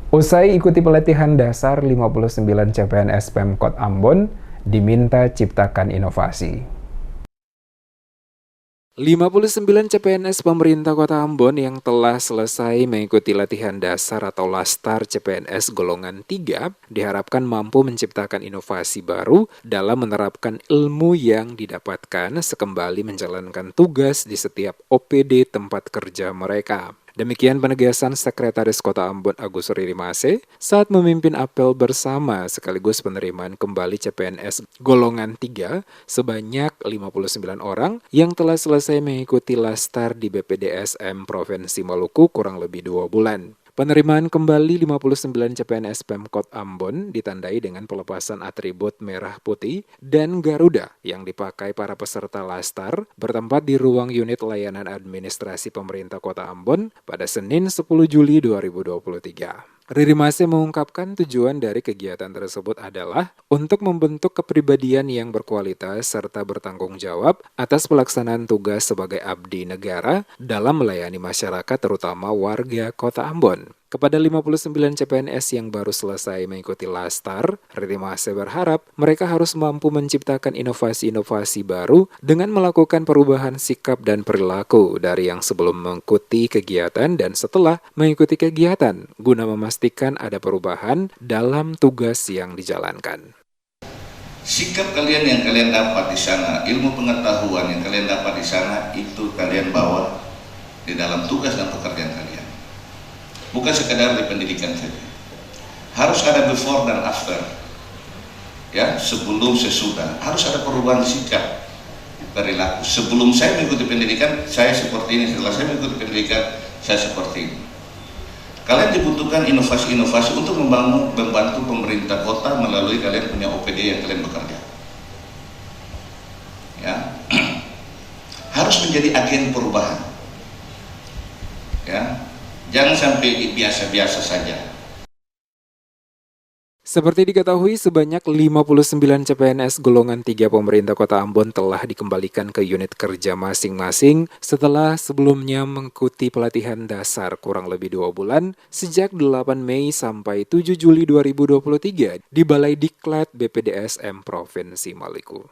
Usai ikuti pelatihan dasar, 59 CPNS Pemkot Ambon diminta ciptakan inovasi. 59 CPNS pemerintah Kota Ambon yang telah selesai mengikuti latihan dasar atau Lastar CPNS golongan 3 diharapkan mampu menciptakan inovasi baru dalam menerapkan ilmu yang didapatkan sekembali menjalankan tugas di setiap OPD tempat kerja mereka. Demikian penegasan Sekretaris Kota Ambon Agus Ririmase saat memimpin apel bersama sekaligus penerimaan kembali CPNS golongan 3 sebanyak 59 orang yang telah selesai mengikuti Lastar di BPDSM Provinsi Maluku kurang lebih 2 bulan. Penerimaan kembali 59 CPNS Pemkot Ambon ditandai dengan pelepasan atribut merah putih dan Garuda yang dipakai para peserta Lastar bertempat di ruang unit layanan administrasi pemerintah Kota Ambon pada Senin 10 Juli 2023. Ririmase mengungkapkan tujuan dari kegiatan tersebut adalah untuk membentuk kepribadian yang berkualitas serta bertanggung jawab atas pelaksanaan tugas sebagai abdi negara dalam melayani masyarakat terutama warga Kota Ambon. Kepada 59 CPNS yang baru selesai mengikuti Lastar, Ririmase berharap mereka harus mampu menciptakan inovasi-inovasi baru dengan melakukan perubahan sikap dan perilaku dari yang sebelum mengikuti kegiatan dan setelah mengikuti kegiatan, guna memastikan ada perubahan dalam tugas yang dijalankan. Sikap kalian yang kalian dapat di sana, ilmu pengetahuan yang kalian dapat di sana, itu kalian bawa di dalam tugas dan pekerjaan kalian. Bukan sekadar di pendidikan saja. Harus ada before dan after. Ya, sebelum sesudah. Harus ada perubahan sikap, perilaku. Sebelum saya mengikuti pendidikan, saya seperti ini. Setelah saya mengikuti pendidikan, saya seperti ini. Kalian dibutuhkan inovasi-inovasi untuk membantu pemerintah kota melalui kalian punya OPD yang kalian bekerja. Ya, harus menjadi agen perubahan. Ya, jangan sampai biasa-biasa saja. Seperti diketahui, sebanyak 59 CPNS golongan 3 pemerintah Kota Ambon telah dikembalikan ke unit kerja masing-masing setelah sebelumnya mengikuti pelatihan dasar kurang lebih 2 bulan sejak 8 Mei sampai 7 Juli 2023 di Balai Diklat BPDSM Provinsi Maluku.